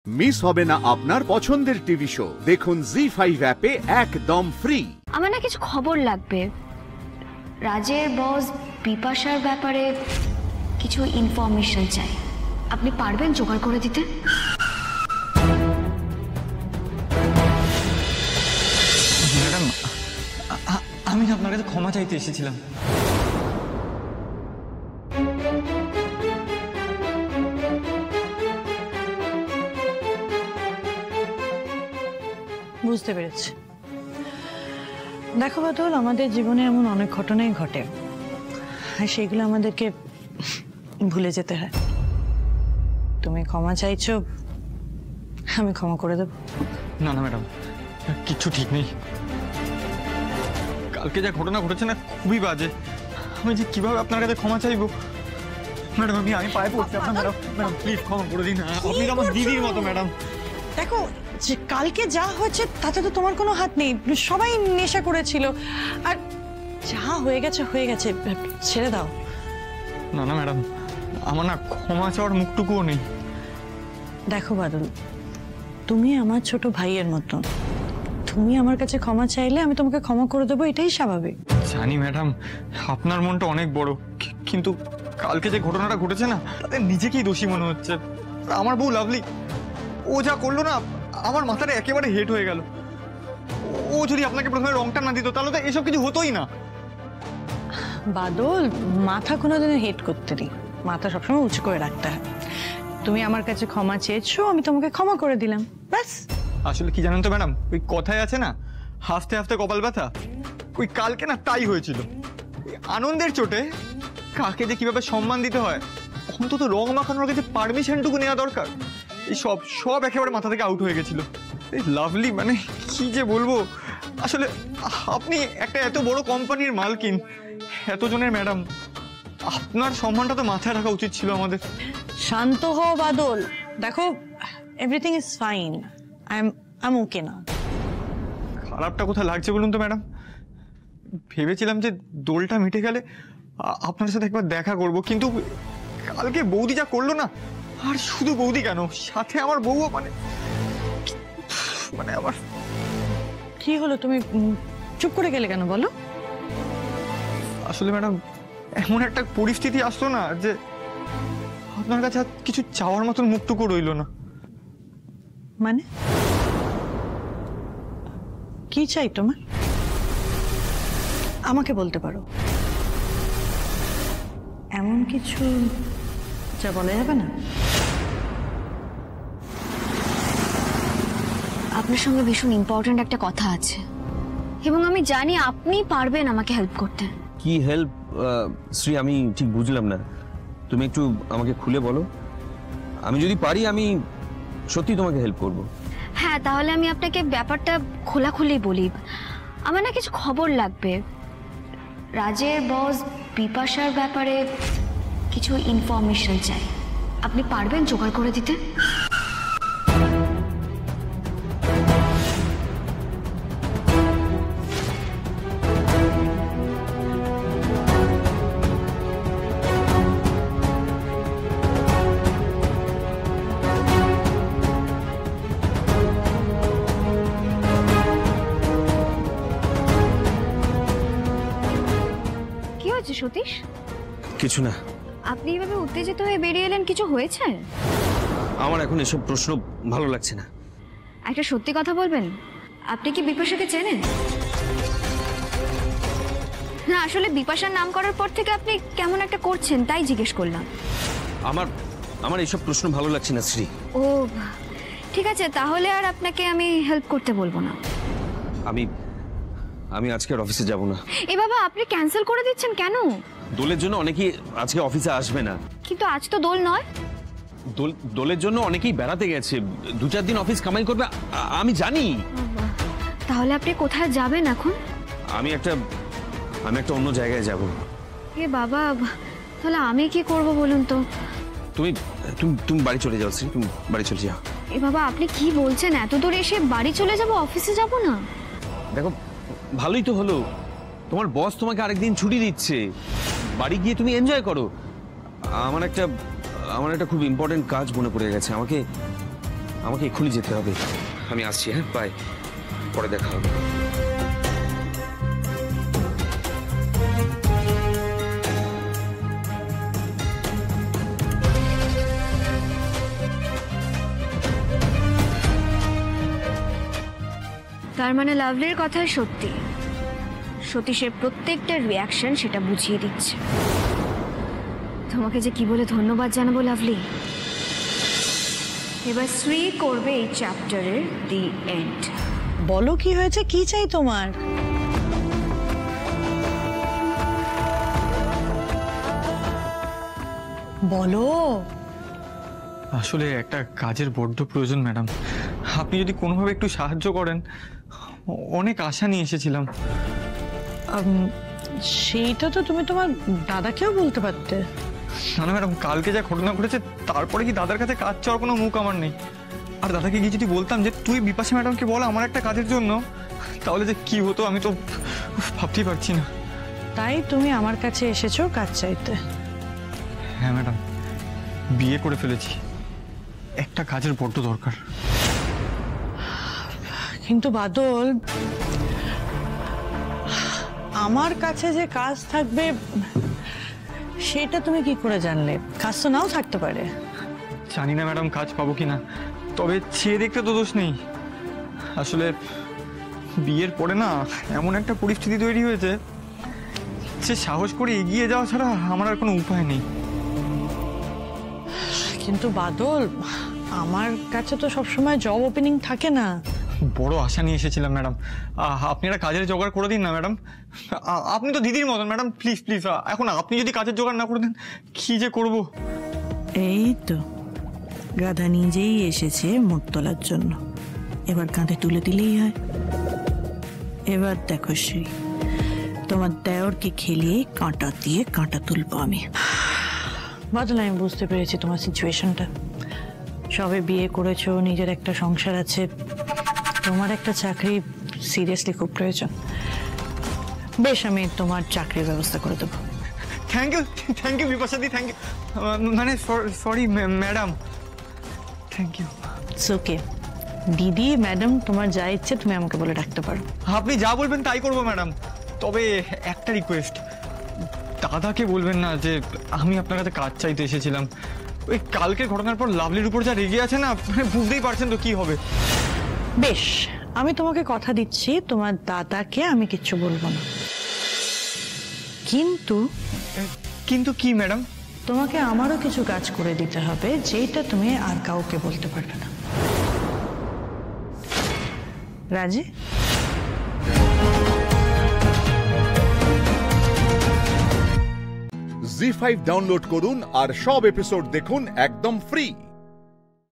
Miss হবে না আপনার পছন্দের টিভি শো। দেখুন জি5 অ্যাপে একদম ফ্রি। আমার না কিছু খবর লাগবে। রাজের বস বিপাশার ব্যাপারে কিছু ইনফরমেশন চাই। আপনি পারবেন জোগাড় করে দিতে? ম্যাডাম, আমি আপনার কাছে ক্ষমা চাইতে এসেছিলাম। বুঝতে পেরেছি। দেখো বাদল, আমাদের জীবনে এমন অনেক ঘটনাই ঘটে, আর সেগুলো আমাদেরকে ভুলে যেতে হয়। তুমি ক্ষমা চাইছো, আমি ক্ষমা করে দেব। না না ম্যাডাম, কিচ্ছু ঠিক নেই। কালকে যা ঘটনা ঘটেছে না, খুবই বাজে। আমি যে কিভাবে আপনার কাছে ক্ষমা চাইবো। ম্যাডাম, আমি পায়ে পড়ছি আপনার। ম্যাডাম ম্যাডাম প্লিজ ক্ষমা করে দিন। আপনি তো আমার দিদির মতো ম্যাডাম। দেখো, যে কালকে যা হয়েছে তাতে তো তোমার কোনো হাত নেই, সবাই নেশা করেছিল, আর যা হয়ে গেছে হয়ে গেছে, ছেড়ে দাও। না না ম্যাডাম, আমার না ক্ষমা চাওয়ার মুখটুকুও নেই। দেখো বাদল, তুমি আমার ছোট ভাইয়ের মতো, তুমি আমার কাছে ক্ষমা চাইলে আমি তোমাকে ক্ষমা করে দেবো, এটাই স্বাভাবিক। জানি ম্যাডাম, আপনার মনটা অনেক বড়, কিন্তু কালকে যে ঘটনাটা ঘটেছে না, তাতে নিজেকেই দোষী মনে হচ্ছে। আমার বউ লাভলি, ও যা করলো না, আমার মাথাটা একেবারে হেট হয়ে গেল। ও যদি আপনাকে প্রথমে রংটা না দিত, তাহলে তো এসব কিছু হতোই না। বাদল, মাথা কোনোদিনও হেট করতে নেই, মাথা সবসময় উঁচু করে রাখতে হয়। তুমি আমার কাছে ক্ষমা চেয়েছো, আমি তোমাকে ক্ষমা করে দিলাম, ব্যাস। আসলে কি জানেন তো ম্যাডাম, ওই কথায় আছে না, হাসতে হাসতে কপাল ব্যথা, ওই কালকে না তাই হয়েছিল। আনন্দের চোটে কাকে যে কিভাবে সম্মান দিতে হয়, অন্তত রং মাখানোর কাছে পারমিশনটুকু নেওয়া দরকার, এই সব সব একেবারে মাথা থেকে আউট হয়ে গেছিল। এই লাভলি, মানে কি যে বলবো। আসলে আপনি একটা এত বড় কোম্পানির মালকিন, এতজনের ম্যাডাম, আপনার সম্মানটা তো মাথায় রাখা উচিত ছিল আমাদের। শান্ত হও বাদল, দেখো everything is fine, I am okay না। খারাপটা কোথায় লাগছে বলুন তো ম্যাডাম। ভেবেছিলাম যে দোলটা মিটে গেলে আপনার সাথে একবার দেখা করব, কিন্তু কালকে বৌদি যা করলো না, আর শুধু বৌদি কেন, সাথে আমার বউও, মানে আমার। কি হলো, তুমি চুপ করে গেলে কেন বলো? আসলে ম্যাডাম, এমন একটা পরিস্থিতি আসলো না যে আপনার কাছে আর কিছু চাওয়ার মতন মুখটুকু রইলো না। মানে কি চাই তোমার, আমাকে বলতে পারো। এমন কিছু যা বলা যাবে না? আপনার সঙ্গে ভীষণ ইম্পর্ট্যান্ট একটা কথা আছে, এবং আমি জানি আপনি পারবেন আমাকে হেল্প করতে। কি হেল্প শ্রী, আমি ঠিক বুঝলাম না, তুমি একটু আমাকে খুলে বলো। আমি যদি পারি আমি সত্যি তোমাকে হেল্প করব। হ্যাঁ, তাহলে আমি আপনাকে ব্যাপারটা খোলাখুলি বলি। আমার না কিছু খবর লাগবে। রাজের বস বিপাশার ব্যাপারে কিছু ইনফরমেশন চাই। আপনি পারবেন জোগাড় করে দিতে? সতীশ, কিছু না। আপনি এভাবে উত্তেজিত হয়ে বেরিয়ে এলেন, কিছু হয়েছে? আমার এখন এসব প্রশ্ন ভালো লাগছে না। একটা সত্যি কথা বলবেন, আপনি কি বিপাশাকে চেনেন? না, আসলে বিপাশার নাম করার পর থেকে আপনি কেমন একটা করছেন, তাই জিজ্ঞেস করলাম। আমার এসব প্রশ্ন ভালো লাগছে না শ্রী। ও ঠিক আছে, তাহলে আর আপনাকে আমি হেল্প করতে বলবো না। আমি আজকে আর অফিসে যাব না। এ বাবা, আপনি ক্যান্সেল করে দিচ্ছেন কেন? দোলের জন্য অনেকেই আজকে অফিসে আসবে না। কিন্তু আজ তো দোল নয়। দোলের জন্য অনেকেই বেড়াতে গেছে, 2-4 দিন অফিস কামাই করবে, আমি জানি। তাহলে আপনি কোথায় যাবেন এখন? আমি একটা অন্য জায়গায় যাব। এ বাবা, তাহলে আমি কি করব বলুন তো? তুমি বাড়ি চলে যাও শ্রী, তুমি বাড়ি চলে যাও। এ বাবা, আপনি কি বলছেন? এত দূর এসে বাড়ি চলে যাব, অফিসে যাব না? দেখো, ভালোই তো হলো, তোমার বস তোমাকে আরেকদিন ছুটি দিচ্ছে, বাড়ি গিয়ে তুমি এনজয় করো। আমার একটা খুব ইম্পর্টেন্ট কাজ মনে পড়ে গেছে, আমাকে এক্ষুনি যেতে হবে। আমি আসছি, হ্যাঁ, বাই, পরে দেখা হবে। তার মানে লাভলির কথা সত্যি, সতীশের প্রত্যেকটা রিয়াকশন সেটা বুঝিয়ে দিচ্ছে। তোমাকে যে কি বলে ধন্যবাদ জানাবো লাভলি। এবার শ্রী করবে এই চ্যাপ্টারের দি এন্ড। বলো কি হয়েছে, কি চাই তোমার? বলো। আসলে একটা কাজের বড্ড প্রয়োজন ম্যাডাম, আপনি যদি কোনোভাবে একটু সাহায্য করেন। অনেক আশা নিয়ে এসেছিলাম। সেইটা তো তুমি তোমার দাদাকেও বলতে পারতে। না ম্যাডাম, কালকে যা ঘটনা ঘটেছে তারপরে কি দাদার কাছে কাজ চাওয়ার কোনো মুখ আমার নেই। আর দাদাকে গিয়ে যদি বলতাম যে তুই বিপাশা ম্যাডামকে বল আমার একটা কাজের জন্য, তাহলে যে কি হতো আমি তো ভাবতেই পারছি না। তাই তুমি আমার কাছে এসেছো কাজ চাইতে? হ্যাঁ ম্যাডাম, বিয়ে করে ফেলেছি, একটা কাজের বড্ড দরকার। কিন্তু বাদল, আমার কাছে যে কাজ থাকবে সেটা তুমি কি করে জানলে? কাজ তো নাও থাকতে পারে। জানি না ম্যাডাম কাজ পাবো কিনা, তবে চেয়ে দেখতে তো দোষ নেই। আসলে বিয়ের পরে না এমন একটা পরিস্থিতি তৈরি হয়েছে যে সাহস করে এগিয়ে যাওয়া ছাড়া আমার আর কোনো উপায় নেই। কিন্তু বাদল, আমার কাছে তো সবসময় জব ওপেনিং থাকে না। বড় আশা নিয়ে এসেছিলাম ম্যাডাম, আপনি একটা কাজের জোগাড় করে দিন না ম্যাডাম। আপনি তো দিদির মতন ম্যাডাম, প্লিজ প্লিজ। এখন আপনি যদি কাজের জোগাড় না করে দেন কি যে করব। এই তো গাধা নিজেই এসেছে মুখ তোলার জন্য, এবার কাঁধে তুলে দিলেই হয়। এবার দেখো শ্রী, তোমার দেওরকে খেলিয়ে কাঁটা দিয়ে কাঁটা তুলবো আমি। বাদল, আমি বুঝতে পেরেছি তোমার সিচুয়েশনটা। সবে বিয়ে করেছো, নিজের একটা সংসার আছে, তোমার একটা চাকরি সিরিয়াসলি খুব প্রয়োজন। বেশ, আমি তোমার চাকরির ব্যবস্থা করে দেবো। থ্যাংক ইউ বিপাশাদি, থ্যাংক ইউ। মানে sorry madam, thank you. Okay দিদি, ম্যাডাম, তোমার যা ইচ্ছে তুমি আমাকে বলে ডাকতে পারো। আপনি যা বলবেন তাই করবো ম্যাডাম, তবে একটা রিকোয়েস্ট, দাদাকে বলবেন না যে আমি আপনার কাছে কাজ চাইতে এসেছিলাম। ওই কালকের ঘটনার পর লাভলির উপর যা রেগে আছে না, মানে বুঝতেই পারছেন তো কি হবে। বেশ, আমি তোমাকে কথা দিচ্ছি তোমার দাদাকে আমি কিচ্ছু বলবো না। কিন্তু কিন্তু কি ম্যাডাম? তোমাকে আমারও কিছু কাজ করে দিতে হবে যেটা তুমি আর কাউকে বলতে পারবে না। রাজি? জি5 ডাউনলোড করুন আর সব এপিসোড দেখুন একদম ফ্রি।